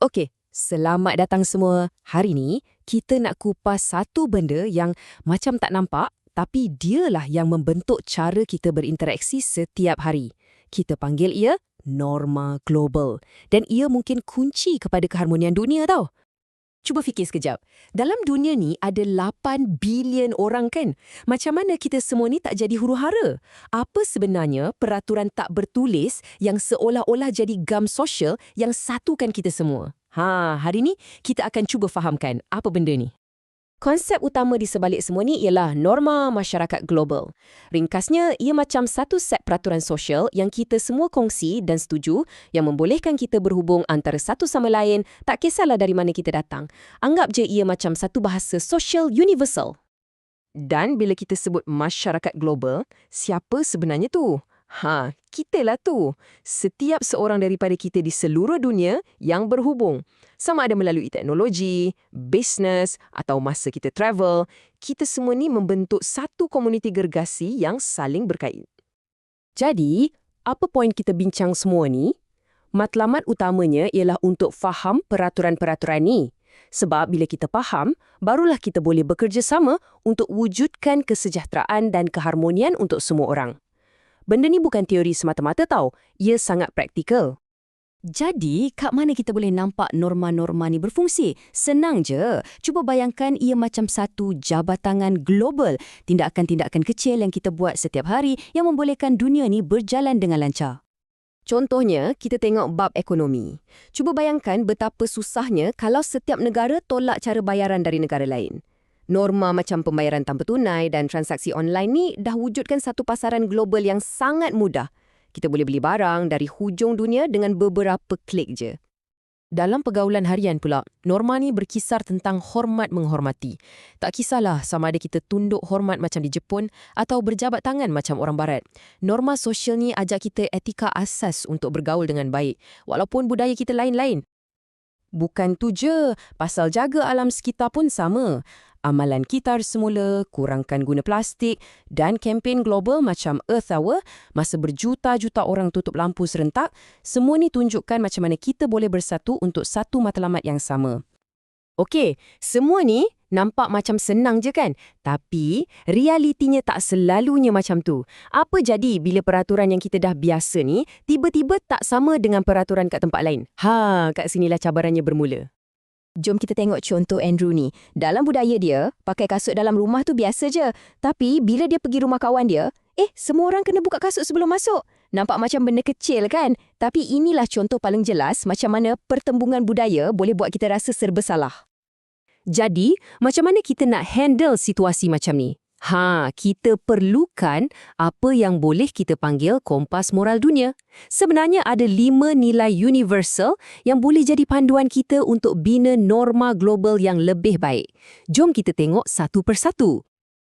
Okey, selamat datang semua. Hari ni, kita nak kupas satu benda yang macam tak nampak, tapi dialah yang membentuk cara kita berinteraksi setiap hari. Kita panggil ia norma global. Dan ia mungkin kunci kepada keharmonian dunia tau. Cuba fikir sekejap. Dalam dunia ni ada 8 bilion orang kan? Macam mana kita semua ni tak jadi huru-hara? Apa sebenarnya peraturan tak bertulis yang seolah-olah jadi gam sosial yang satukan kita semua? Hari ni kita akan cuba fahamkan apa benda ni. Konsep utama di sebalik semua ni ialah norma masyarakat global. Ringkasnya, ia macam satu set peraturan sosial yang kita semua kongsi dan setuju yang membolehkan kita berhubung antara satu sama lain, tak kisahlah dari mana kita datang. Anggap je ia macam satu bahasa sosial universal. Dan bila kita sebut masyarakat global, siapa sebenarnya tu? Kitalah tu. Setiap seorang daripada kita di seluruh dunia yang berhubung. Sama ada melalui teknologi, bisnes atau masa kita travel, kita semua ni membentuk satu komuniti gergasi yang saling berkait. Jadi, apa poin kita bincang semua ni? Matlamat utamanya ialah untuk faham peraturan-peraturan ni. Sebab bila kita faham, barulah kita boleh bekerjasama untuk wujudkan kesejahteraan dan keharmonian untuk semua orang. Benda ni bukan teori semata-mata tau, ia sangat praktikal. Jadi, kat mana kita boleh nampak norma-norma ni berfungsi? Senang je. Cuba bayangkan ia macam satu jabatangan global, tindakan-tindakan kecil yang kita buat setiap hari yang membolehkan dunia ni berjalan dengan lancar. Contohnya, kita tengok bab ekonomi. Cuba bayangkan betapa susahnya kalau setiap negara tolak cara bayaran dari negara lain. Norma macam pembayaran tanpa tunai dan transaksi online ni dah wujudkan satu pasaran global yang sangat mudah. Kita boleh beli barang dari hujung dunia dengan beberapa klik je. Dalam pergaulan harian pula, norma ni berkisar tentang hormat menghormati. Tak kisahlah sama ada kita tunduk hormat macam di Jepun atau berjabat tangan macam orang barat. Norma sosial ni ajak kita etika asas untuk bergaul dengan baik, walaupun budaya kita lain-lain. Bukan tu je, pasal jaga alam sekitar pun sama. Amalan kitar semula, kurangkan guna plastik dan kempen global macam Earth Hour, masa berjuta-juta orang tutup lampu serentak, semua ni tunjukkan macam mana kita boleh bersatu untuk satu matlamat yang sama. Okey, semua ni nampak macam senang je kan? Tapi realitinya tak selalunya macam tu. Apa jadi bila peraturan yang kita dah biasa ni tiba-tiba tak sama dengan peraturan kat tempat lain? Kat sinilah cabarannya bermula. Jom kita tengok contoh Andrew ni. Dalam budaya dia, pakai kasut dalam rumah tu biasa je. Tapi bila dia pergi rumah kawan dia, semua orang kena buka kasut sebelum masuk. Nampak macam benda kecil kan? Tapi inilah contoh paling jelas macam mana pertembungan budaya boleh buat kita rasa serba salah. Jadi, macam mana kita nak handle situasi macam ni? Kita perlukan apa yang boleh kita panggil kompas moral dunia. Sebenarnya ada 5 nilai universal yang boleh jadi panduan kita untuk bina norma global yang lebih baik. Jom kita tengok satu persatu.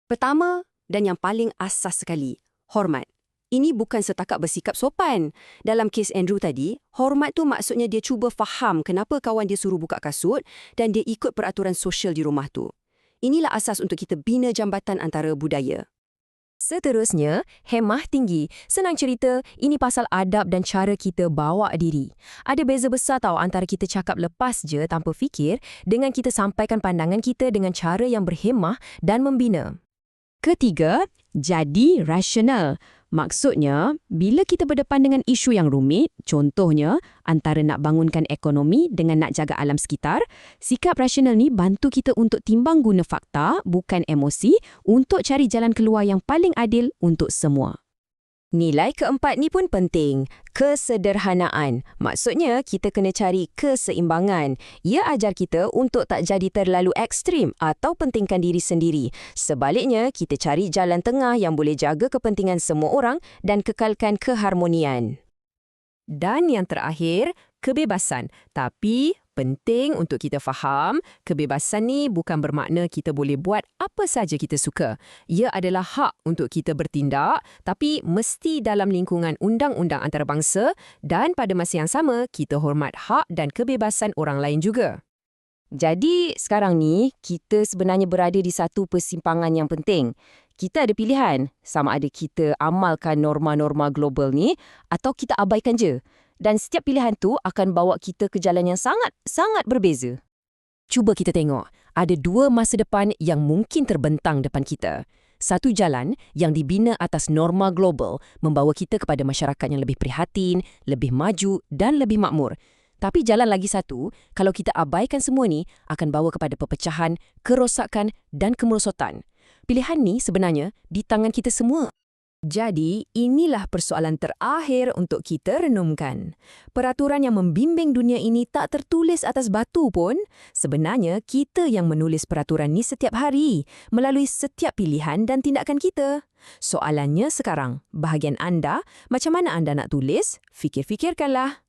Pertama, dan yang paling asas sekali, hormat. Ini bukan setakat bersikap sopan. Dalam kes Andrew tadi, hormat tu maksudnya dia cuba faham kenapa kawan dia suruh buka kasut dan dia ikut peraturan sosial di rumah tu. Inilah asas untuk kita bina jambatan antara budaya. Seterusnya, hemah tinggi. Senang cerita, ini pasal adab dan cara kita bawa diri. Ada beza besar tau antara kita cakap lepas je tanpa fikir dengan kita sampaikan pandangan kita dengan cara yang berhemah dan membina. Ketiga, jadi rasional. Maksudnya, bila kita berdepan dengan isu yang rumit, contohnya antara nak bangunkan ekonomi dengan nak jaga alam sekitar, sikap rasional ni bantu kita untuk timbang guna fakta, bukan emosi, untuk cari jalan keluar yang paling adil untuk semua. Nilai keempat ni pun penting, kesederhanaan. Maksudnya, kita kena cari keseimbangan. Ia ajar kita untuk tak jadi terlalu ekstrim atau pentingkan diri sendiri. Sebaliknya, kita cari jalan tengah yang boleh jaga kepentingan semua orang dan kekalkan keharmonian. Dan yang terakhir, kebebasan. Tapi penting untuk kita faham, kebebasan ni bukan bermakna kita boleh buat apa saja kita suka. Ia adalah hak untuk kita bertindak, tapi mesti dalam lingkungan undang-undang antarabangsa dan pada masa yang sama, kita hormat hak dan kebebasan orang lain juga. Jadi, sekarang ni, kita sebenarnya berada di satu persimpangan yang penting. Kita ada pilihan, sama ada kita amalkan norma-norma global ni atau kita abaikan je. Dan setiap pilihan tu akan bawa kita ke jalan yang sangat berbeza. Cuba kita tengok, ada dua masa depan yang mungkin terbentang depan kita. Satu jalan yang dibina atas norma global membawa kita kepada masyarakat yang lebih prihatin, lebih maju dan lebih makmur. Tapi jalan lagi satu, kalau kita abaikan semua ni, akan bawa kepada perpecahan, kerosakan dan kemerosotan. Pilihan ni sebenarnya di tangan kita semua. Jadi, inilah persoalan terakhir untuk kita renungkan. Peraturan yang membimbing dunia ini tak tertulis atas batu pun. Sebenarnya, kita yang menulis peraturan ni setiap hari, melalui setiap pilihan dan tindakan kita. Soalannya sekarang, bahagian anda, macam mana anda nak tulis? Fikir-fikirkanlah.